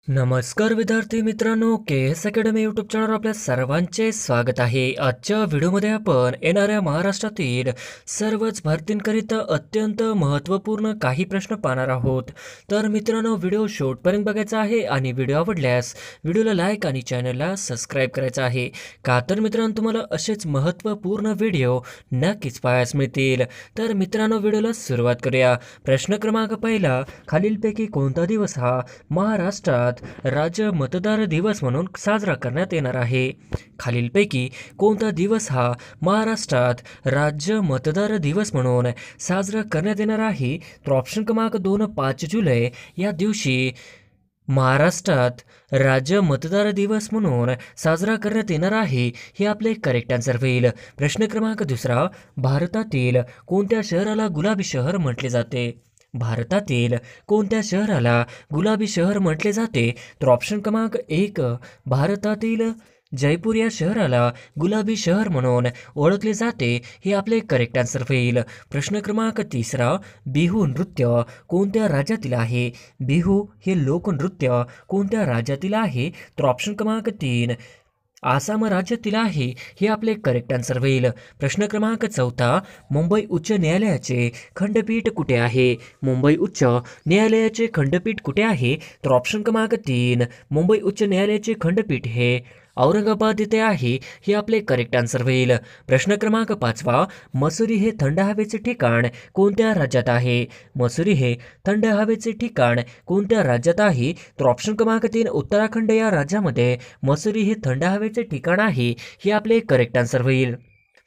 नमस्कार विद्यार्थी मित्रांनो, के एस अकॅडमी यूट्यूब चॅनलवर आपल्या सर्वांचे स्वागत आहे. आजच्या व्हिडिओमध्ये आपण येणाऱ्या महाराष्ट्रातील सर्वच भरतींकरिता अत्यंत महत्त्वपूर्ण काही प्रश्न पाहणार आहोत. तर मित्रांनो, व्हिडिओ शेवटपर्यंत बघायचा आहे आणि व्हिडिओ आवडल्यास व्हिडिओला लाईक आणि चॅनलला सबस्क्राईब करायचं आहे. का तर मित्रांनो, तुम्हाला असेच महत्त्वपूर्ण व्हिडिओ नक्कीच पाहायला मिळतील. तर मित्रांनो, व्हिडिओला सुरुवात करूया. प्रश्न क्रमांक पहिला, खालीलपैकी कोणता दिवस हा महाराष्ट्रात राज्य मतदार दिवस म्हणून साजरा करण्यात येणार आहे? खालीलपैकी कोणता दिवस हा महाराष्ट्रात राज्य मतदार दिवस म्हणून साजरा करण्यात येणार आहे? तर ऑप्शन क्रमांक 2 5 जुलै या दिवशी महाराष्ट्रात राज्य मतदार दिवस म्हणून साजरा करण्यात येणार आहे. हे आपले करेक्ट आन्सर होईल. प्रश्न क्रमांक दुसरा, भारतातील कोणत्या शहराला गुलाबी शहर म्हटले जाते? भारतातील कोणत्या शहराला गुलाबी शहर म्हटले जाते? तर ऑप्शन क्रमांक 1 भारतातील जयपूर या शहराला गुलाबी शहर म्हणून ओळखले जाते. हे आपले करेक्ट आन्सर होईल. प्रश्न क्रमांक तिसरा, बिहू नृत्य कोणत्या राज्यातील आहे? बिहू हे लोकनृत्य कोणत्या राज्यातील आहे? तर ऑप्शन क्रमांक 3 आसाम राज्यातील आहे. हे आपले करेक्ट आन्सर होईल. प्रश्न क्रमांक चौथा, मुंबई उच्च न्यायालयाचे खंडपीठ कुठे आहे? मुंबई उच्च न्यायालयाचे खंडपीठ कुठे आहे? तर ऑप्शन क्रमांक 3 मुंबई उच्च न्यायालयाचे खंडपीठ हे औरंगाबाद येथे आहे. हे आपले करेक्ट आन्सर होईल. प्रश्न क्रमांक पाचवा, मसुरी हे थंड हवेचे ठिकाण कोणत्या राज्यात आहे? मसुरी हे थंड हवेचे ठिकाण कोणत्या राज्यात आहे? तर ऑप्शन क्रमांक 3 उत्तराखंड या राज्यामध्ये मसुरी हे थंड हवेचे ठिकाण आहे. हे आपले करेक्ट आन्सर होईल.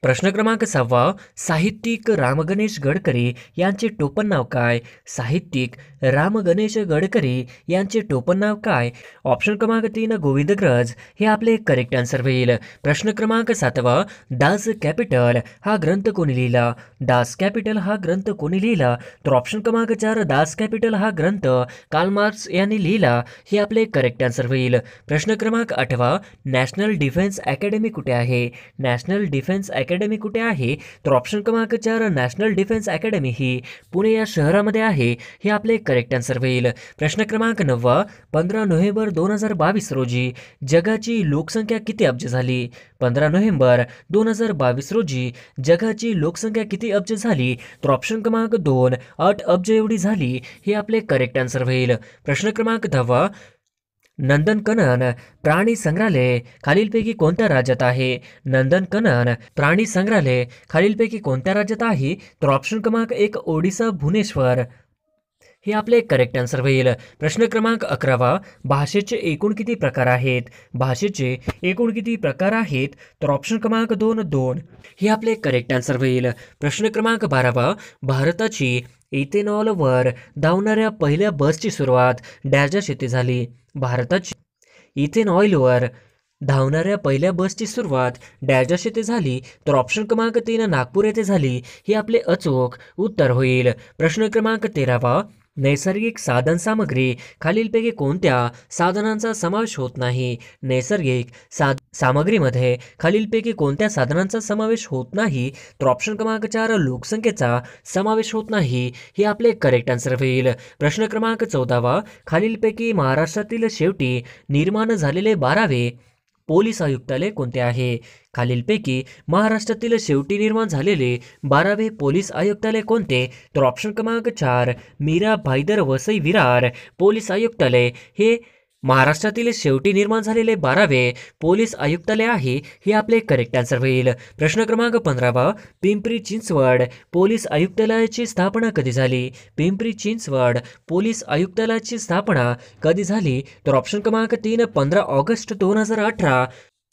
प्रश्न क्रमांक 6, साहित्यिक राम गणेश गडकरी यांचे टोपण नाव काय? साहित्यिक राम गणेश गडकरी यांचे टोपण नाव काय? ऑप्शन क्रमांक 3 गोविंदग्रज हे आपले करेक्ट आन्सर होईल. प्रश्न क्रमांक 7, दास कॅपिटल हा ग्रंथ कोणी लिहिला? दास कॅपिटल हा ग्रंथ कोणी लिहिला? तर ऑप्शन क्रमांक 4 दास कॅपिटल हा ग्रंथ कार्ल मार्क्स यांनी लिहिला. हे आपले करेक्ट आन्सर होईल. प्रश्न क्रमांक 8, नॅशनल डिफेन्स अकॅडमी कुठे आहे? नॅशनल डिफेन्स अकॅडमी कुठे आहे? तर ऑप्शन क्रमांक 4 नॅशनल डिफेन्स अकॅडमी ही पुणे या शहरामध्ये आहे. हे आपले करेक्ट आन्सर होईल. प्रश्न क्रमांक 9, 15 नोव्हेंबर 2022 रोजी जगाची लोकसंख्या किती अब्ज झाली? 15 नोव्हेंबर 2022 रोजी जगाची लोकसंख्या किती अब्ज झाली? तर ऑप्शन क्रमांक 2 8 अब्ज एवढी झाली. हे आपले करेक्ट आन्सर होईल. प्रश्न क्रमांक 10, नंदनकनन प्राणी संग्रहालय खालीलपैकी कोणत्या राज्यात आहे? नंदनकनन प्राणी संग्रहालय खालीलपैकी कोणत्या राज्यात आहे? तर ऑप्शन क्रमांक 1 ओडिसा भुवनेश्वर. हे आपले करेक्ट आन्सर होईल. प्रश्न क्रमांक 11, भाषेचे एकूण किती प्रकार आहेत? भाषेचे एकूण किती प्रकार आहेत? तर ऑप्शन क्रमांक 2 2. हे आपले करेक्ट आन्सर होईल. प्रश्न क्रमांक 12, भारताची इथेनॉलवर धावणाऱ्या पहिल्या बसची सुरुवात डॅश येथे झाली? भारताची इथेनॉलवर धावणाऱ्या पहिल्या बसची सुरुवात डॅश येथे झाली? तर ऑप्शन क्रमांक 3 नागपूर येथे झाली. हे आपले अचूक उत्तर होईल. प्रश्न क्रमांक 13, नैसर्गिक साधन सामग्री खालीलपैकी कोणत्या साधनांचा समावेश होत नाही? नैसर्गिक सामग्रीमध्ये खालीलपैकी कोणत्या साधनांचा समावेश होत नाही? तर ऑप्शन क्रमांक 4 लोकसंख्येचा समावेश होत नाही. हे आपले करेक्ट आन्सर होईल. प्रश्न क्रमांक 14, खालीलपैकी महाराष्ट्रातील शेवटी निर्माण झालेले 12वे पोलीस आयुक्तालय कोणते आहे? खालीलपैकी महाराष्ट्रातील शेवटी निर्माण झालेले 12वे पोलीस आयुक्तालय कोणते? तर ऑप्शन क्रमांक 4 मीरा भाईदर वसई विरार पोलीस आयुक्तालय हे महाराष्ट्रातील शेवटी निर्माण झालेले 12वे पोलीस आयुक्तालय आहे. हे आपले करेक्ट आन्सर होईल. प्रश्न क्रमांक 15, पिंपरी चिंचवड पोलीस आयुक्तालयाची स्थापना कधी झाली? पिंपरी चिंचवड पोलीस आयुक्तालयाची स्थापना कधी झाली? तर ऑप्शन क्रमांक 3 15 ऑगस्ट 2018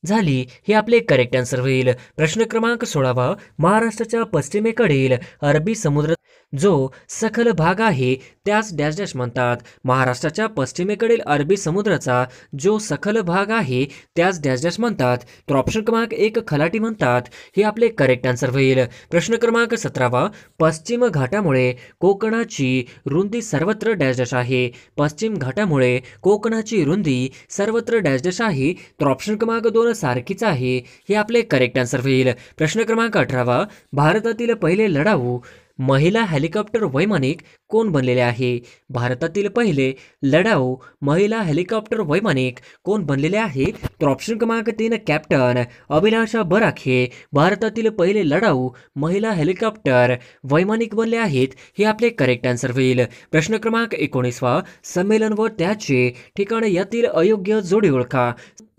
झाली. हे आपले करेक्ट आन्सर होईल. प्रश्न क्रमांक 16, महाराष्ट्राच्या पश्चिमेकडील अरबी समुद्र जो सखल भाग आहे त्यास डॅश डॅश म्हणतात? महाराष्ट्राच्या पश्चिमेकडील अरबी समुद्राचा जो सखल भाग आहे त्यास डॅश डॅश म्हणतात? तर ऑप्शन क्रमांक 1 खलाटी म्हणतात. हे आपले करेक्ट आन्सर होईल. प्रश्न क्रमांक 17, पश्चिम घाटामुळे कोकणाची रुंदी सर्वत्र डॅश डॅश आहे? पश्चिम घाटामुळे कोकणाची रुंदी सर्वत्र डॅश डॅश आहे? तर ऑप्शन क्रमांक 2 सारखीच आहे. हे आपले करेक्ट आन्सर होईल. प्रश्न क्रमांक 18, भारतातील पहिले लढाऊ महिला हेलिकॉप्टर वैमानिक कोण बनलेले आहे? भारतातील पहिले लढाऊ महिला हेलिकॉप्टर वैमानिक कोण बनलेले आहे? तर ऑप्शन क्रमांक 3 कॅप्टन अभिलाषा बराक हे भारतातील पहिले लढाऊ महिला हेलिकॉप्टर वैमानिक बनले आहेत. हे आपले करेक्ट आन्सर होईल. प्रश्न क्रमांक 19 संमेलन व त्याचे ठिकाण यातील अयोग्य जोडी ओळखा.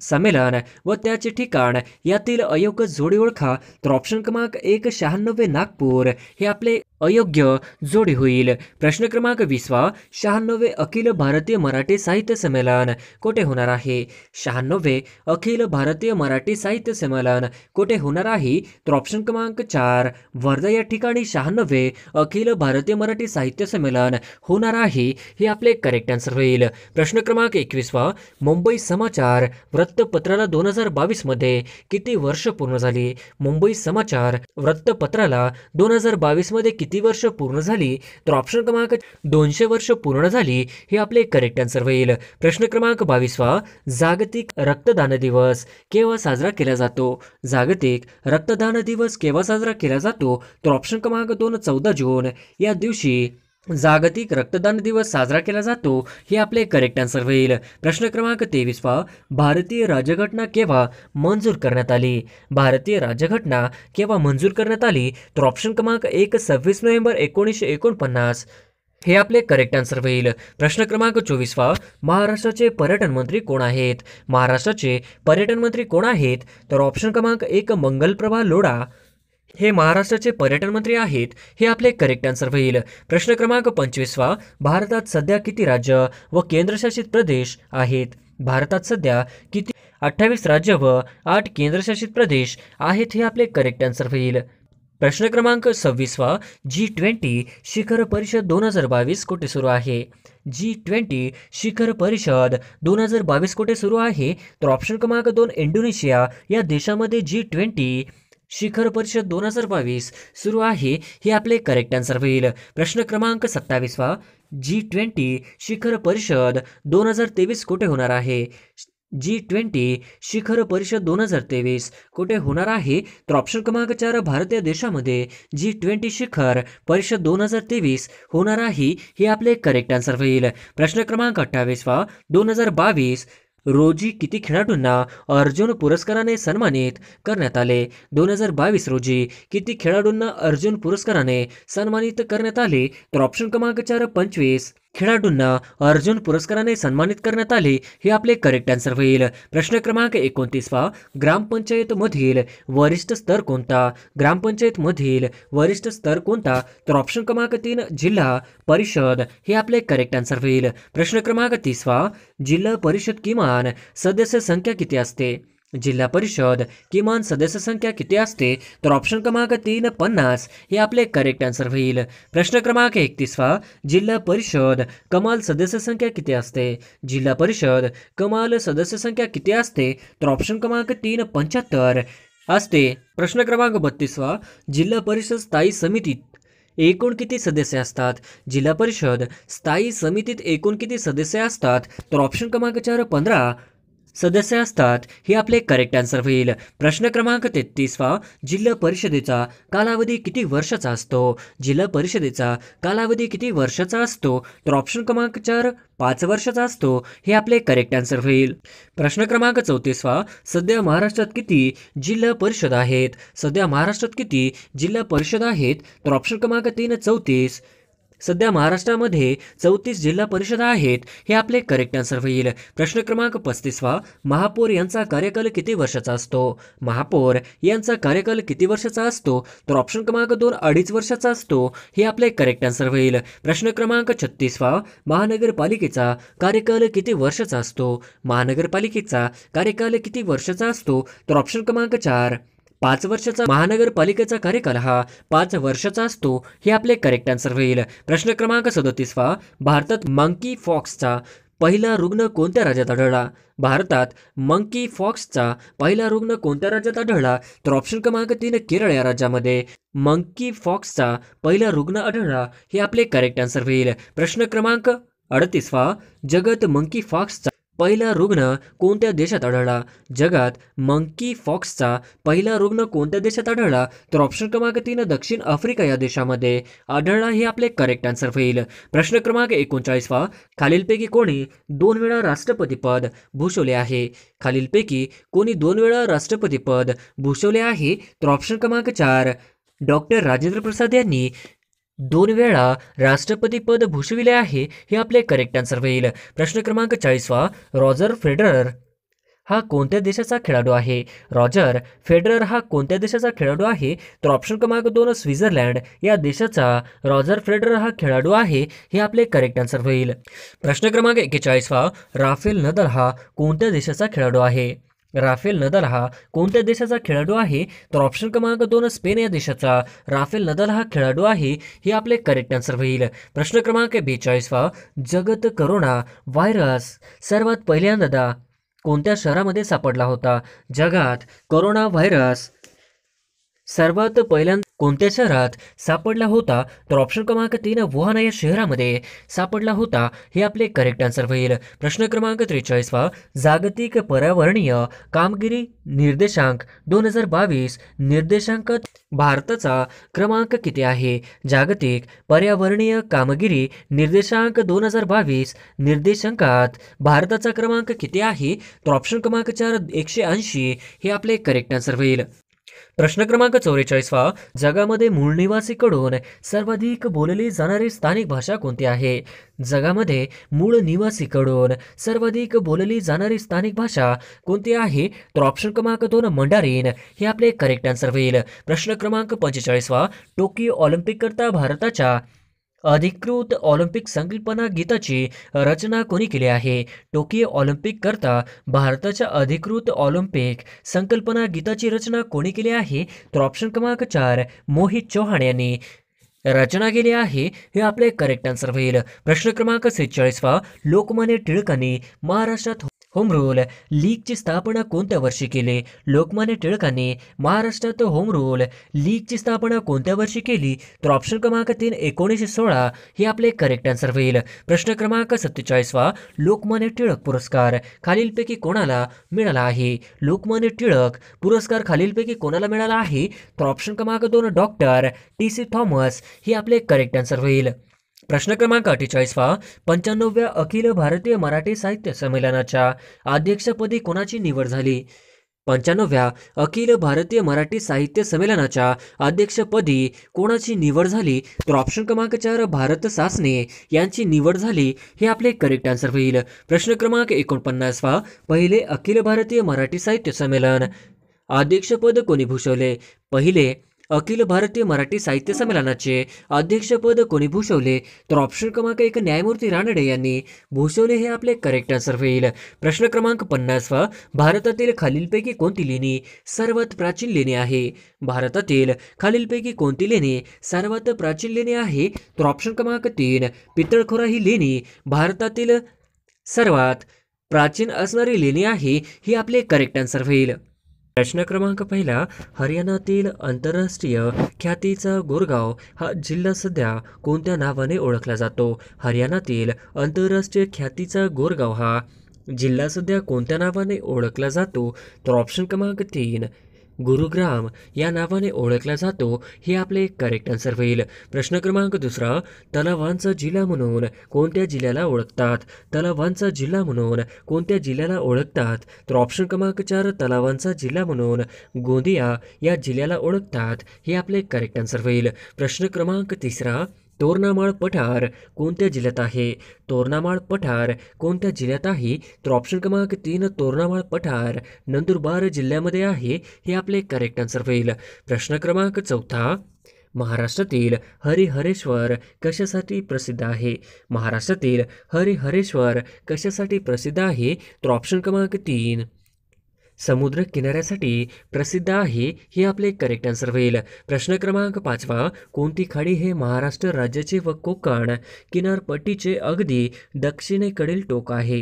संमेलन व त्याचे ठिकाण यातील अयोग्य जोडी ओळखा. तर ऑप्शन क्रमांक 1 96 नागपूर हे आपले अयोग्य जोडी होईल. प्रश्न क्रमांक 20 96 अखिल भारतीय मराठी साहित्य संमेलन कोठे होणार आहे? 96 अखिल भारतीय मराठी साहित्य संमेलन कोठे होणार आहे? तर ऑप्शन क्रमांक 4 वर्धा या ठिकाणी 96 अखिल भारतीय मराठी साहित्य संमेलन होणार आहे. हे आपले करेक्ट आन्सर होईल. प्रश्न क्रमांक 21 मुंबई समाचार वृत्तपत्राला 2022 मध्ये किती वर्ष पूर्ण झाली? मुंबई समाचार वृत्तपत्राला 2022 मध्ये किती वर्ष पूर्ण झाली? तर ऑप्शन क्रमांक 200 वर्ष पूर्ण झाली. हे आपले करेक्ट आन्सर होईल. प्रश्न क्रमांक 22 जागतिक रक्तदान दिवस केव्हा साजरा केला जातो? जागतिक रक्तदान दिवस केव्हा साजरा केला जातो? तर ऑप्शन क्रमांक 2 14 जून या दिवशी जागतिक रक्तदान दिवस साजरा केला जातो. हे आपले करेक्ट आन्सर होईल. प्रश्न क्रमांक 23 भारतीय राज्यघटना केव्हा मंजूर करण्यात आली? भारतीय राज्यघटना केव्हा मंजूर करण्यात आली? तर ऑप्शन क्रमांक 1 26 नोव्हेंबर 1949 हे आपले करेक्ट आन्सर होईल. प्रश्न क्रमांक 24 महाराष्ट्राचे पर्यटन मंत्री कोण आहेत? महाराष्ट्राचे पर्यटन मंत्री कोण आहेत? तर ऑप्शन क्रमांक 1 मंगलप्रभा लोढा हे महाराष्ट्राचे पर्यटन मंत्री आहेत. हे आपले करेक्ट आन्सर होईल. प्रश्न क्रमांक 25 भारतात सध्या किती राज्य व केंद्रशासित प्रदेश आहेत? भारतात सध्या किती 28 राज्य व 8 केंद्रशासित प्रदेश आहेत. हे आपले करेक्ट आन्सर होईल. प्रश्न क्रमांक 26 G20 शिखर परिषद 2022 कोठे सुरू आहे? G20 शिखर परिषद 2022 कोठे सुरू आहे? तर ऑप्शन क्रमांक 2 इंडोनेशिया या देशामध्ये G20 शिखर परिषद 2022 सुरू आहे. हे आपले करेक्ट आन्सर होईल. प्रश्न क्रमांक 27 G20 शिखर परिषद 2023 कोठे होणार आहे? G20 शिखर परिषद 2023 कुठे होणार आहे? तर ऑप्शन क्रमांक 4 भारतीय देशामध्ये G20 शिखर परिषद 2023 होणार आहे. हे आपले करेक्ट आन्सर होईल. प्रश्न क्रमांक 28 2022 रोजी किती खेळाडूंना अर्जुन पुरस्काराने सन्मानित करण्यात आले? 2022 रोजी किती खेळाडूंना अर्जुन पुरस्काराने सन्मानित करण्यात आले? तर ऑप्शन क्रमांक 4 25 खेळाडूंना अर्जुन पुरस्काराने सन्मानित करण्यात आले. हे आपले करेक्ट आन्सर होईल. प्रश्न क्रमांक 29 ग्रामपंचायत मधील वरिष्ठ स्तर कोणता? ग्रामपंचायत मधील वरिष्ठ स्तर कोणता? तर ऑप्शन क्रमांक 3 जिल्हा परिषद हे आपले करेक्ट आन्सर होईल. प्रश्न क्रमांक 30 जिल्हा परिषद किमान सदस्य संख्या किती असते? जिल्हा परिषद किमान सदस्य संख्या किती असते? तर ऑप्शन क्रमांक 3 50 हे आपले करेक्ट आन्सर होईल. प्रश्न क्रमांक 31 जिल्हा परिषद कमाल सदस्य संख्या किती असते? जिल्हा परिषद कमाल सदस्य संख्या किती असते? तर ऑप्शन क्रमांक 3 75 असते. प्रश्न क्रमांक 32 जिल्हा परिषद स्थायी समितीत एकूण किती सदस्य असतात? जिल्हा परिषद स्थायी समितीत एकूण किती सदस्य असतात? तर ऑप्शन क्रमांक 4 15 सदस्य असतात. हे आपले करेक्ट आन्सर होईल. प्रश्न क्रमांक 33 जिल्हा परिषदेचा कालावधी किती वर्षाचा असतो? जिल्हा परिषदेचा कालावधी किती वर्षाचा असतो? तर ऑप्शन क्रमांक 4 5 वर्षाचा असतो. हे आपले करेक्ट आन्सर होईल. प्रश्न क्रमांक 34 सध्या महाराष्ट्रात किती जिल्हा परिषद आहेत? सध्या महाराष्ट्रात किती जिल्हा परिषद आहेत? तर ऑप्शन क्रमांक 3 34 सध्या महाराष्ट्रामध्ये 34 जिल्हा परिषद आहेत. हे आपले करेक्ट आन्सर होईल. प्रश्न क्रमांक 35 महापौर यांचा कार्यकाल किती वर्षाचा असतो? महापौर यांचा कार्यकाल किती वर्षाचा असतो? तर ऑप्शन क्रमांक 2 2.5 वर्षाचा असतो. हे आपले करेक्ट आन्सर होईल. प्रश्न क्रमांक 36 महानगरपालिकेचा कार्यकाल किती वर्षाचा असतो? महानगरपालिकेचा कार्यकाल किती वर्षाचा असतो? तर ऑप्शन क्रमांक 4 5 वर्षाचा महानगरपालिकेचा कार्यकाल हा 5 वर्षाचा असतो. हे आपले करेक्ट आन्सर होईल. प्रश्न क्रमांक 37 भारतात मंकी फॉक्सचा पहिला रुग्ण कोणत्या राज्यात आढळला? भारतात मंकी फॉक्सचा पहिला रुग्ण कोणत्या राज्यात आढळला? तर ऑप्शन क्रमांक 3 केरळ या राज्यामध्ये मंकी फॉक्सचा पहिला रुग्ण आढळला. हे आपले करेक्ट आन्सर होईल. प्रश्न क्रमांक 38 जगात मंकी फॉक्सचा पहिला रुग्ण कोणत्या देशात आढळला? जगात मंकी फॉक्सचा पहिला रुग्ण कोणत्या देशात आढळला? तर ऑप्शन क्रमांक 3 दक्षिण आफ्रिका या देशामध्ये आढळला. हे आपले करेक्ट आन्सर होईल. प्रश्न क्रमांक 39 खालीलपैकी कोणी 2 वेळा राष्ट्रपतीपद भूषवले आहे? खालीलपैकी कोणी 2 वेळा राष्ट्रपतीपद भूषवले आहे? तर ऑप्शन क्रमांक 4 डॉक्टर राजेंद्र प्रसाद यांनी 2 वेळा राष्ट्रपतीपद भूषविले आहे. हे आपले करेक्ट आन्सर होईल. प्रश्न क्रमांक 40 रॉजर फेडरर हा कोणत्या देशाचा खेळाडू आहे? रॉजर फेडरर हा कोणत्या देशाचा खेळाडू आहे? तर ऑप्शन क्रमांक 2 स्वित्झर्लंड या देशाचा रॉजर फेडरर हा खेळाडू आहे. हे आपले करेक्ट आन्सर होईल. प्रश्न क्रमांक 41 राफेल नदाल हा कोणत्या देशाचा खेळाडू आहे? राफेल नदाल हा कोणत्या देशाचा खेळाडू आहे? तर ऑप्शन क्रमांक 2 स्पेन या देशाचा राफेल नदाल हा खेळाडू आहे. हे आपले करेक्ट आन्सर होईल. प्रश्न क्रमांक 42 जगत करोना व्हायरस सर्वात पहिल्यांदा कोणत्या शहरामध्ये सापडला होता? जगात कोरोना व्हायरस सर्वात पहिल्यांदा कोणत्या शहरात सापडला होता? तर ऑप्शन क्रमांक 3 वुहान या शहरामध्ये सापडला होता. हे आपले करेक्ट आन्सर होईल. प्रश्न क्रमांक 43 जागतिक पर्यावरणीय कामगिरी निर्देशांक 2022 निर्देशांकात भारताचा क्रमांक किती आहे? जागतिक पर्यावरणीय कामगिरी निर्देशांक 2022 निर्देशांकात भारताचा क्रमांक किती आहे? तर ऑप्शन क्रमांक 4 180 हे आपले करेक्ट आन्सर होईल. प्रश्न क्रमांक 44 जगामध्ये मूळ निवासीकडून सर्वाधिक बोलली जाणारी स्थानिक भाषा कोणती आहे? जगामध्ये मूळ निवासीकडून सर्वाधिक बोलली जाणारी स्थानिक भाषा कोणती आहे? तर ऑप्शन क्रमांक 2 मंडारीन हे आपले करेक्ट आन्सर होईल. प्रश्न क्रमांक 45 टोकियो ऑलिम्पिक करता भारताच्या अधिकृत ऑलिम्पिक संकल्पना गीताची रचना कोणी केली आहे? टोकियो ऑलिम्पिक करता भारताच्या अधिकृत ऑलिम्पिक संकल्पना गीताची रचना कोणी केली आहे? तर ऑप्शन क्रमांक 4 मोहित चौहान यांनी रचना केली आहे. हे आपले करेक्ट आन्सर होईल. प्रश्न क्रमांक 46 लोकमान्य टिळकांनी महाराष्ट्रात होम रूल लीगची स्थापना कोणत्या वर्षी केली? लोकमान्य टिळकांनी महाराष्ट्रात होम रूल लीगची स्थापना कोणत्या वर्षी केली? तर ऑप्शन क्रमांक 3 1916 हे आपले करेक्ट आन्सर होईल. प्रश्न क्रमांक 47 लोकमान्य टिळक पुरस्कार खालीलपैकी कोणाला मिळाला आहे? लोकमान्य टिळक पुरस्कार खालीलपैकी कोणाला मिळाला आहे? तर ऑप्शन क्रमांक 2 डॉक्टर TC थॉमस हे आपले करेक्ट आन्सर होईल. प्रश्न क्रमांक 48 95व्या अखिल भारतीय मराठी साहित्य संमेलनाच्या अध्यक्षपदी कोणाची निवड झाली? 95व्या अखिल भारतीय मराठी साहित्य संमेलनाच्या अध्यक्षपदी कोणाची निवड झाली? तर ऑप्शन क्रमांक 4 भारत सासने यांची निवड झाली. हे आपले करेक्ट आन्सर होईल. प्रश्न क्रमांक 49 पहिले अखिल भारतीय मराठी साहित्य संमेलन अध्यक्षपद कोणी भूषवले? पहिले अखिल भारतीय मराठी साहित्य संमेलनाचे अध्यक्षपद कोणी भूषवले? तर ऑप्शन क्रमांक 1 न्यायमूर्ती रानडे यांनी भूषवले. हे आपले करेक्ट आन्सर होईल. प्रश्न क्रमांक 50 भारतातील खालीलपैकी कोणती लेणी सर्वात प्राचीन लेणी आहे? भारतातील खालीलपैकी कोणती लेणी सर्वात प्राचीन लेणी आहे? तर ऑप्शन क्रमांक 3 पितळखोरा ही लेणी भारतातील सर्वात प्राचीन असणारी लेणी आहे. ही आपले करेक्ट आन्सर होईल. प्रश्न क्रमांक पहिला हरियाणातील आंतरराष्ट्रीय ख्यातीचा गोरगाव हा जिल्हा सध्या कोणत्या नावाने ओळखला जातो? हरियाणातील आंतरराष्ट्रीय ख्यातीचा गोरगाव हा जिल्हा सध्या कोणत्या नावाने ओळखला जातो? तर ऑप्शन क्रमांक 3 गुरुग्राम या नावाने ओळखला जातो. हे आपले करेक्ट आन्सर होईल. प्रश्न क्रमांक 2 तलावांचा जिल्हा म्हणून कोणत्या जिल्ह्याला ओळखतात? तलावांचा जिल्हा म्हणून कोणत्या जिल्ह्याला ओळखतात? तर ऑप्शन क्रमांक 4 तलावांचा जिल्हा म्हणून गोंदिया या जिल्ह्याला ओळखतात. हे आपले करेक्ट आन्सर होईल. प्रश्न क्रमांक 3 तोरणामाळ पठार कोणत्या जिल्ह्यात आहे? तोरणामाळ पठार कोणत्या जिल्ह्यात आहे? तर ऑप्शन क्रमांक 3 तोरणामाळ पठार नंदुरबार जिल्ह्यामध्ये आहे. हे आपले करेक्ट आन्सर होईल. प्रश्न क्रमांक 4 महाराष्ट्रातील हरिहरेश्वर कशासाठी प्रसिद्ध आहे? महाराष्ट्रातील हरिहरेश्वर कशासाठी प्रसिद्ध आहे? तर ऑप्शन क्रमांक 3 समुद्र किनाऱ्यासाठी प्रसिद्ध आहे. हे आपले करेक्ट आन्सर होईल. प्रश्न क्रमांक 5 कोणती खाडी हे महाराष्ट्र राज्याचे व कोकण किनारपट्टीचे अगदी दक्षिणेकडील टोक आहे?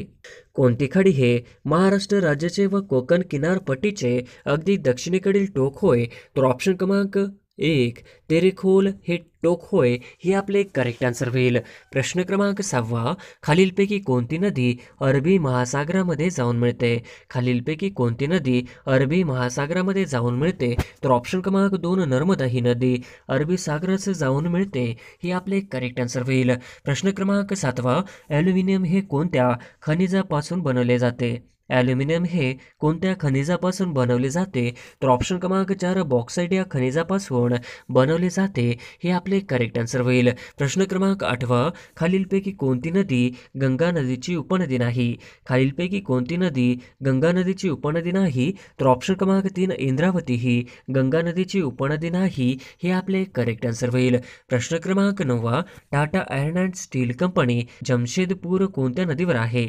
कोणती खाडी हे महाराष्ट्र राज्याचे व कोकण किनारपट्टीचे अगदी दक्षिणेकडील टोक होय? तर ऑप्शन क्रमांक 1 तेरेखोल हे टोक होय हे आपले करेक्ट आन्सर होईल. प्रश्न क्रमांक 6 खालीलपैकी कोणती नदी अरबी महासागरामध्ये जाऊन मिळते? खालीलपैकी कोणती नदी अरबी महासागरामध्ये जाऊन मिळते? तर ऑप्शन क्रमांक 2 नर्मदा ही नदी अरबी सागरात जाऊन मिळते हे आपले करेक्ट आन्सर होईल. प्रश्न क्रमांक 7 ॲल्युमिनियम हे कोणत्या खनिजापासून बनवले जाते? ॲल्युमिनियम हे कोणत्या खनिजापासून बनवले जाते? तर ऑप्शन क्रमांक 4 बॉक्साईट या खनिजापासून बनवले जाते हे आपले करेक्ट आन्सर होईल. प्रश्न क्रमांक 8 खालीलपैकी कोणती नदी गंगा नदीची उपनदी नाही? खालीलपैकी कोणती नदी गंगा नदीची उपनदी नाही? तर ऑप्शन क्रमांक 3 इंद्रावती ही गंगा नदीची उपनदी नाही हे आपले करेक्ट आन्सर होईल. प्रश्न क्रमांक 9 Tata iron and still company Jamshedpur कोणत्या नदीवर आहे?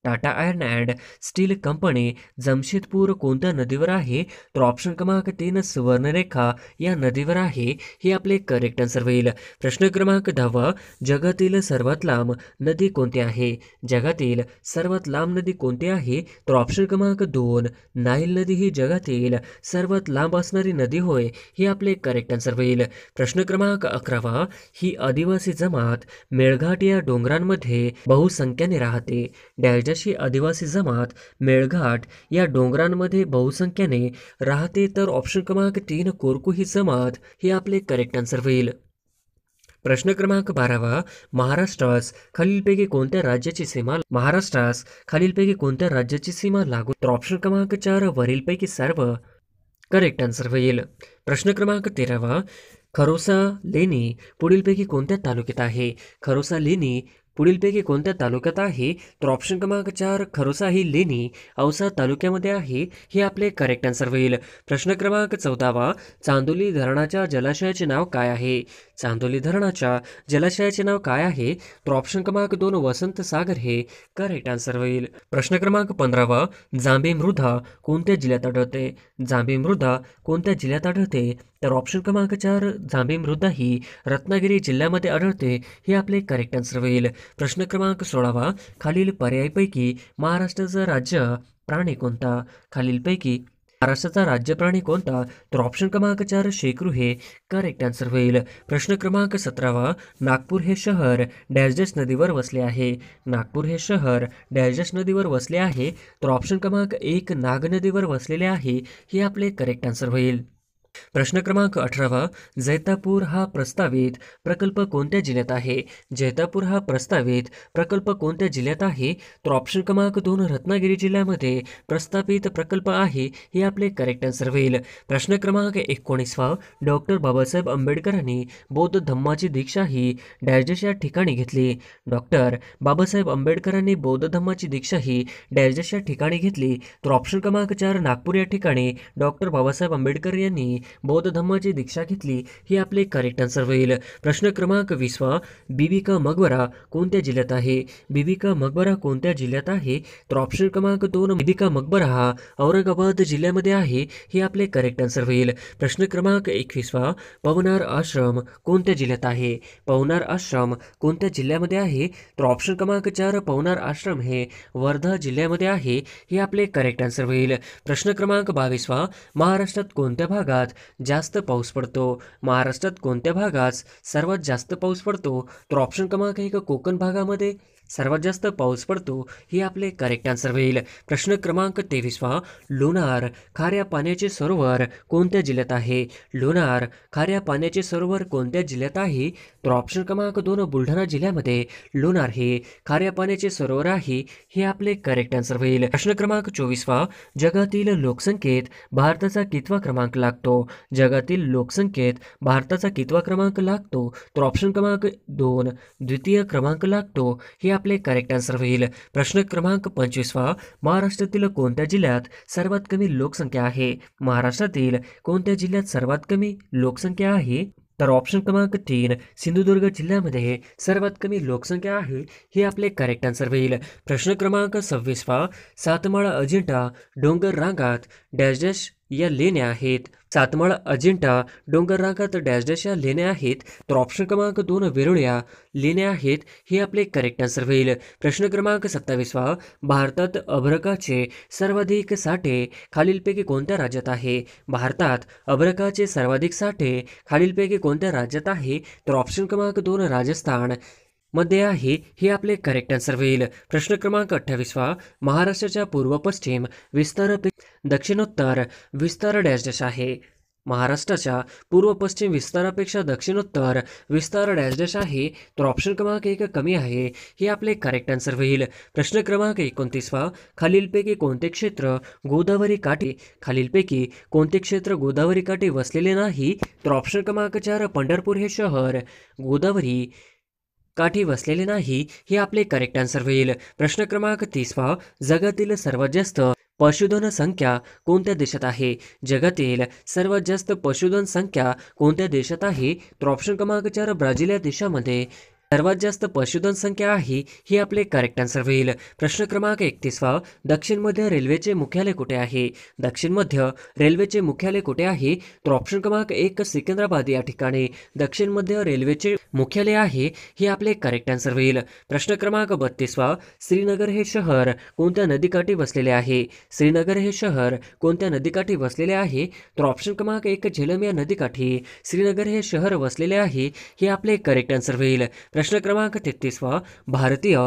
Tata iron and still company Jamshedpur कोणत्या नदीवर आहे? तर ऑप्शन क्रमांक 3 सुवर्णरेखा या नदीवर आहे हे आपले करेक्ट आन्सर होईल. प्रश्न क्रमांक 10 जगातील सर्वात लांब नदी कोणती आहे? जगातील सर्वात लांब नदी कोणती आहे? तर ऑप्शन क्रमांक 2 नाईल नदी ही जगातील सर्वात लांब असणारी नदी होय हे आपले करेक्ट आन्सर होईल. प्रश्न क्रमांक 11 ही आदिवासी जमात मेळघाट या डोंगरांमध्ये बहुसंख्याने राहते. डॅशची आदिवासी जमात मेळघाट या डोंगरांमध्ये बहुसंख्याने राहते. तर ऑप्शन क्रमांक 3 कोरकू ही जमात हे आपले करेक्ट आन्सर होईल. प्रश्न क्रमांक 12 महाराष्ट्रास खालीलपैकी कोणत्या राज्याची सीमा लागू? तर ऑप्शन क्रमांक 4 वरीलपैकी सर्व करेक्ट आन्सर होईल. प्रश्न क्रमांक 13 खरोसा लेणी पुढीलपैकी कोणत्या तालुक्यात आहे? खरोसा लेणी पुढीलपैकी कोणत्या तालुक्यात आहे? तर ऑप्शन क्रमांक 4 खरोसा ही लेणी औसा तालुक्यामध्ये आहे हे आपले करेक्ट आन्सर होईल. प्रश्न क्रमांक 14 चांदोली धरणाच्या जलाशयाचे नाव काय आहे? चांदोली धरणाच्या जलाशयाचे नाव काय आहे? तर ऑप्शन क्रमांक 2 वसंत सागर हे करेक्ट आन्सर होईल. प्रश्न क्रमांक 15 जांभी मृदा कोणत्या जिल्ह्यात आढळते? जांभी मृदा कोणत्या जिल्ह्यात आढळते? तर ऑप्शन क्रमांक 4 जांभी मृदा ही रत्नागिरी जिल्ह्यामध्ये आढळते हे आपले करेक्ट आन्सर होईल. प्रश्न क्रमांक 16 खालील पर्यायपैकी महाराष्ट्राचा राज्य प्राणी कोणता? खालीलपैकी महाराष्ट्राचा राज्य प्राणी कोणता? तर ऑप्शन क्रमांक 4 शेकरू हे करेक्ट आन्सर होईल. प्रश्न क्रमांक 17 नागपूर हे शहर डॅश नदीवर वसले आहे. नागपूर हे शहर डॅश नदीवर वसले आहे. तर ऑप्शन क्रमांक 1 नाग नदीवर वसलेले आहे हे आपले करेक्ट आन्सर होईल. प्रश्न क्रमांक 18 जैतापूर हा प्रस्तावित प्रकल्प कोणत्या जिल्ह्यात आहे? जैतापूर हा प्रस्तावित प्रकल्प कोणत्या जिल्ह्यात आहे? तर ऑप्शन क्रमांक 2 रत्नागिरी जिल्ह्यामध्ये प्रस्तावित प्रकल्प आहे हे आपले करेक्ट आन्सर होईल. प्रश्न क्रमांक 19 डॉक्टर बाबासाहेब आंबेडकरांनी बौद्ध धम्माची दीक्षा ही डॅश या ठिकाणी घेतली. डॉक्टर बाबासाहेब आंबेडकरांनी बौद्ध धम्माची दीक्षा ही डॅश या ठिकाणी घेतली. तर ऑप्शन क्रमांक 4 नागपूर या ठिकाणी डॉक्टर बाबासाहेब आंबेडकर यांनी बौद्ध धम्माची दीक्षा घेतली हे आपले करेक्ट आन्सर होईल. प्रश्न क्रमांक 20 बीबी का मकबरा कोणत्या जिल्ह्यात आहे? बीबी का मकबरा कोणत्या जिल्ह्यात आहे? तर ऑप्शन क्रमांक 2 बीबी का मकबरा हा औरंगाबाद जिल्ह्यामध्ये आहे हे आपले करेक्ट आन्सर होईल. प्रश्न क्रमांक 21 पवनार आश्रम कोणत्या जिल्ह्यात आहे? पवनार आश्रम कोणत्या जिल्ह्यामध्ये आहे? तर ऑप्शन क्रमांक 4 पवनार आश्रम हे वर्धा जिल्ह्यामध्ये आहे हे आपले करेक्ट आन्सर होईल. प्रश्न क्रमांक 22 महाराष्ट्रात कोणत्या भागात जास्त पाऊस पडतो? महाराष्ट्रात कोणत्या भागात सर्वात जास्त पाऊस पडतो? तर ऑप्शन क्रमांक 1 कोकण भागामध्ये सर्वात जास्त पाऊस पडतो हे आपले करेक्ट आन्सर होईल. प्रश्न क्रमांक 23 लोणार खाऱ्या पाण्याचे सरोवर कोणत्या जिल्ह्यात आहे? लोणार खाऱ्या पाण्याचे सरोवर कोणत्या जिल्ह्यात आहे? तर ऑप्शन क्रमांक 2 बुलढाणा जिल्ह्यामध्ये लोणार हे खाऱ्या पाण्याचे सरोवर आहे हे आपले करेक्ट आन्सर होईल. प्रश्न क्रमांक 24 जगातील लोकसंख्येत भारताचा कितवा क्रमांक लागतो? जगातील लोकसंख्येत भारताचा कितवा क्रमांक लागतो? तर ऑप्शन क्रमांक 2 द्वितीय क्रमांक लागतो हे आपले करेक्ट आन्सर होईल. प्रश्न क्रमांक 25 महाराष्ट्रातील कोणत्या जिल्ह्यात सर्वात कमी लोकसंख्या आहे? महाराष्ट्रातील कोणत्या जिल्ह्यात सर्वात कमी लोकसंख्या आहे? तर ऑप्शन क्रमांक 3 सिंधुदुर्ग जिल्ह्यामध्ये सर्वात कमी लोकसंख्या आहे हे आपले करेक्ट आन्सर होईल. प्रश्न क्रमांक 26 सातमाळा अजिंठा डोंगर रांगात डॅश डॅश या लेण्या आहेत. सातमाळ अजिंठा डोंगर रांगात डॅश डॅश या लेण्या आहेत. तर ऑप्शन क्रमांक 2 वेरुळ्या लेण्या आहेत. हे आपले करेक्ट आन्सर होईल. प्रश्न क्रमांक 27 भारतात अभ्रकाचे सर्वाधिक साठे खालीलपैकी कोणत्या राज्यात आहे? भारतात अभ्रकाचे सर्वाधिक साठे खालीलपैकी कोणत्या राज्यात आहे? तर ऑप्शन क्रमांक 2 राजस्थान मध्ये आहे. हे आपले करेक्ट आन्सर होईल. प्रश्न क्रमांक 28 महाराष्ट्राच्या पूर्व पश्चिम विस्तार दक्षिणोत्तर विस्तार डॅश डॅश आहे. महाराष्ट्राच्या पूर्व पश्चिम विस्तारापेक्षा दक्षिणोत्तर विस्तार डॅश डॅश आहे. तर ऑप्शन क्रमांक 1 कमी आहे. हे आपले करेक्ट आन्सर होईल. प्रश्न क्रमांक 29 खालीलपैकी कोणते क्षेत्र गोदावरी काठी खालीलपैकी कोणते क्षेत्र गोदावरी काठी वसलेले नाही? तर ऑप्शन क्रमांक 4 पंढरपूर हे शहर गोदावरी काठी वसलेले नाही. हे आपले करेक्ट आन्सर होईल. प्रश्न क्रमांक 30 जगातील सर्वात जास्त पशुधन संख्या कोणत्या देशात आहे? जगातील सर्वात जास्त पशुधन संख्या कोणत्या देशात आहे? तर ऑप्शन क्रमांक 4 ब्राझील या देशामध्ये सर्वात जास्त पशुधन संख्या आहे. हे आपले करेक्ट आन्सर होईल. प्रश्न क्रमांक 31 दक्षिण मध्य रेल्वेचे मुख्यालय कुठे आहे? दक्षिण मध्य रेल्वेचे मुख्यालय कुठे आहे? तर ऑप्शन क्रमांक 1 सिकंदराबाद या ठिकाणी दक्षिण मध्य रेल्वेचे मुख्यालय आहे. हे आपले करेक्ट आन्सर होईल. प्रश्न क्रमांक 32 श्रीनगर हे शहर कोणत्या नदीकाठी वसलेले आहे? श्रीनगर हे शहर कोणत्या नदीकाठी वसलेले आहे? तर ऑप्शन क्रमांक 1 झेलम या नदीकाठी श्रीनगर हे शहर वसलेले आहे. हे आपले करेक्ट आन्सर होईल. प्रश्न क्रमांक 33 भारतीय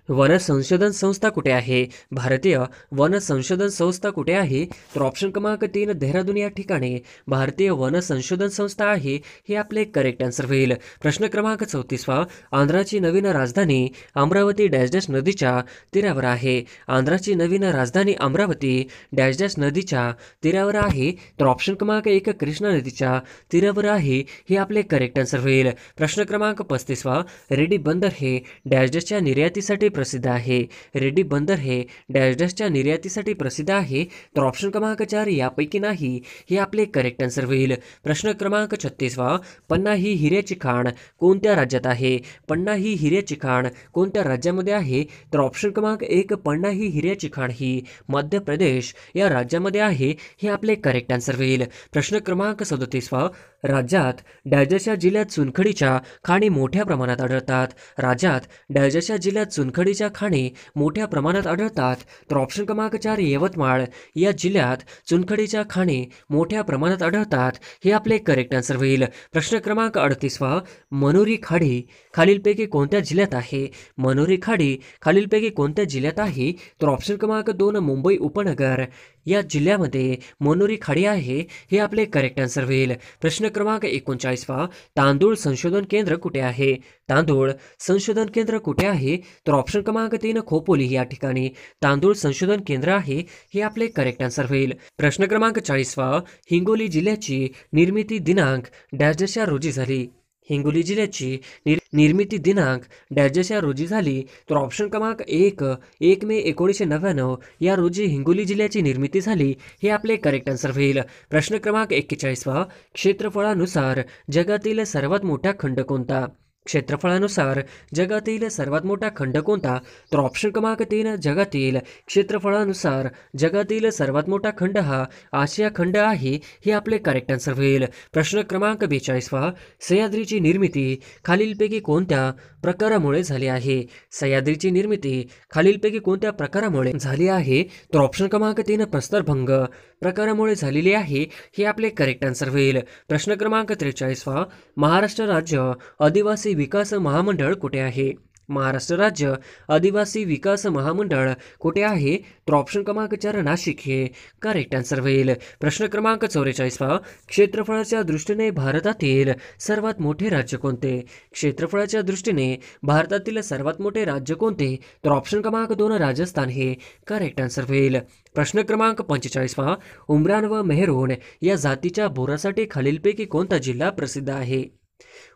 वन संशोधन संस्था कुठे आहे? भारतीय वन संशोधन संस्था कुठे आहे? तर ऑप्शन क्रमांक 3 देहरादून या ठिकाणी भारतीय वन संशोधन संस्था आहे. हे आपले करेक्ट आन्सर होईल. प्रश्न क्रमांक 34 आंध्राची नवीन राजधानी अमरावती डॅश डॅश नदीच्या तीरावर आहे. आंध्राची नवीन राजधानी अमरावती डॅश डॅश नदीच्या तीरावर आहे. तर ऑप्शन क्रमांक 1 कृष्णा नदीच्या तीरावर आहे. हे आपले करेक्ट आन्सर होईल. प्रश्न क्रमांक 35 रेड्डी बंदर हे डॅश डॅशच्या निर्यातीसाठी प्रसिद्ध आहे. रेड्डी बंदर हे डॅश डॅशच्या निर्यातीसाठी प्रसिद्ध आहे. तर ऑप्शन क्रमांक 4 यापैकी नाही. हे आपले करेक्ट आन्सर होईल. प्रश्न क्रमांक 36 पन्ना ही हिऱ्याची खाण कोणत्या राज्यात आहे? पन्ना ही हिऱ्याची खाण कोणत्या राज्यामध्ये आहे? तर ऑप्शन क्रमांक 1 पन्ना ही हिऱ्याची खाण ही मध्य प्रदेश या राज्यामध्ये आहे. हे आपले करेक्ट आन्सर होईल. प्रश्न क्रमांक 37 राज्यात डॅशच्या जिल्ह्यात चुनखडीच्या खाणी मोठ्या प्रमाणात आढळतात. राज्यात डॅशच्या जिल्ह्यात चुनखडीच्या खाणी मोठ्या प्रमाणात आढळतात. तर ऑप्शन क्रमांक 4 यवतमाळ या जिल्ह्यात चुनखडीच्या खाणी मोठ्या प्रमाणात आढळतात. हे आपले करेक्ट आन्सर होईल. प्रश्न क्रमांक 38 मनोरी खाडी खालीलपैकी कोणत्या जिल्ह्यात आहे? मनोरी खाडी खालीलपैकी कोणत्या जिल्ह्यात आहे? तर ऑप्शन क्रमांक 2 मुंबई उपनगर या जिल्ह्यामध्ये मनोरी खाडी आहे. हे आपले करेक्ट आन्सर होईल. प्रश्न क्रमांक 39 तांदूळ संशोधन केंद्र कुठे आहे? तांदूळ संशोधन केंद्र कुठे आहे? तर ऑप्शन क्रमांक 3 खोपोली या ठिकाणी तांदूळ संशोधन केंद्र आहे. हे आपले करेक्ट आन्सर होईल. प्रश्न क्रमांक 40 हिंगोली जिल्ह्याची निर्मिती दिनांक डॅश डॅश या रोजी झाली. हिंगोली जिल्ह्याची निर्मिती दिनांक डॅश डॅश या रोजी झाली. तर ऑप्शन क्रमांक 1 मे 1999 या रोजी हिंगोली जिल्ह्याची निर्मिती झाली. हे आपले करेक्ट आन्सर होईल. प्रश्न क्रमांक 41 क्षेत्रफळानुसार जगातील सर्वात मोठा खंड कोणता? क्षेत्रफळानुसार जगातील सर्वात मोठा खंड कोणता? तर ऑप्शन क्रमांक 3 जगातील क्षेत्रफळानुसार जगातील सर्वात मोठा खंड हा आशिया खंड आहे. हे आपले करेक्ट आन्सर होईल. प्रश्न क्रमांक 42 सह्याद्रीची निर्मिती खालीलपैकी कोणत्या प्रकारामुळे झाली आहे? सह्याद्रीची निर्मिती खालीलपैकी कोणत्या प्रकारामुळे झाली आहे? तर ऑप्शन क्रमांक 3 प्रस्तरभंग प्रकारामुळे झालेली आहे. हे आपले करेक्ट आन्सर होईल. प्रश्न क्रमांक 43 महाराष्ट्र राज्य आदिवासी विकास महामंडळ कुठे आहे? महाराष्ट्र राज्य आदिवासी विकास महामंडळ कुठे आहे? तर ऑप्शन क्रमांक 4 नाशिक हे करेक्ट आन्सर होईल. प्रश्न क्रमांक 44 क्षेत्रफळाच्या दृष्टीने भारतातील सर्वात मोठे राज्य कोणते? क्षेत्रफळाच्या दृष्टीने भारतातील सर्वात मोठे राज्य कोणते? तर ऑप्शन क्रमांक 2 राजस्थान हे करेक्ट आन्सर होईल. प्रश्न क्रमांक 45 उमरान व मेहरून या जातीच्या बोरासाठी खालीलपैकी कोणता जिल्हा प्रसिद्ध आहे?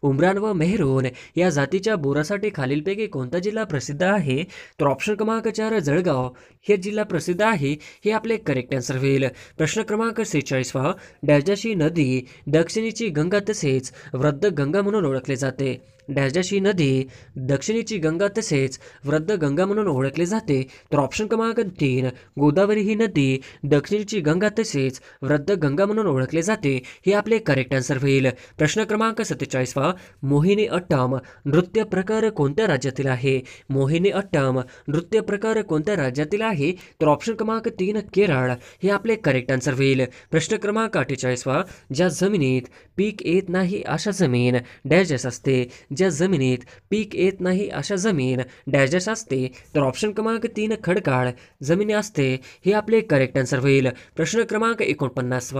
उमरान व मेहरून या जातीच्या बोरासाठी खालीलपैकी कोणता जिल्हा प्रसिद्ध आहे? तर ऑप्शन क्रमांक 4 जळगाव हे जिल्हा प्रसिद्ध आहे. हे आपले करेक्ट आन्सर होईल. प्रश्न क्रमांक 46 डॅशची नदी दक्षिणेची गंगा तसेच वृद्ध गंगा म्हणून ओळखले जाते. डॅश डॅश ही नदी दक्षिणेची गंगा तसेच वृद्ध गंगा म्हणून ओळखली जाते. तर ऑप्शन क्रमांक 3 गोदावरी ही नदी दक्षिणेची गंगा तसेच वृद्ध गंगा म्हणून ओळखले जाते. हे आपले करेक्ट आन्सर होईल. प्रश्न क्रमांक 47 मोहिनी अट्टम नृत्य प्रकार कोणत्या राज्यातील आहे? मोहिनी अट्टम नृत्य प्रकार कोणत्या राज्यातील आहे? तर ऑप्शन क्रमांक 3 केरळ हे आपले करेक्ट आन्सर होईल. प्रश्न क्रमांक 48 ज्या जमिनीत पीक येत नाही अशा जमीन डॅश डॅश असते. ज्या जमिनीत पीक येत नाही अशा जमीन डॅश डॅश असते. तर ऑप्शन क्रमांक 3 खडकाळ जमिनी असते. हे आपले करेक्ट आन्सर होईल. प्रश्न क्रमांक 49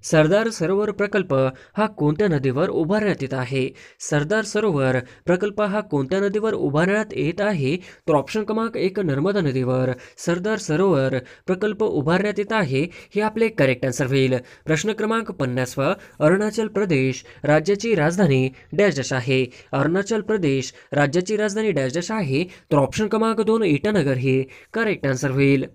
सरदार सरोवर प्रकल्प हा कोणत्या नदीवर उभारण्यात येत आहे? सरदार सरोवर प्रकल्प हा कोणत्या नदीवर उभारण्यात येत आहे? तर ऑप्शन क्रमांक 1 नर्मदा नदीवर सरदार सरोवर प्रकल्प उभारण्यात येत आहे. हे आपले करेक्ट आन्सर होईल. प्रश्न क्रमांक 50 अरुणाचल प्रदेश राज्याची राजधानी डॅश डॅश आहे. अरुणाचल प्रदेश राज्याची राजधानी डॅश डॅश आहे. तर ऑप्शन क्रमांक 2 इटानगर हे करेक्ट आन्सर होईल.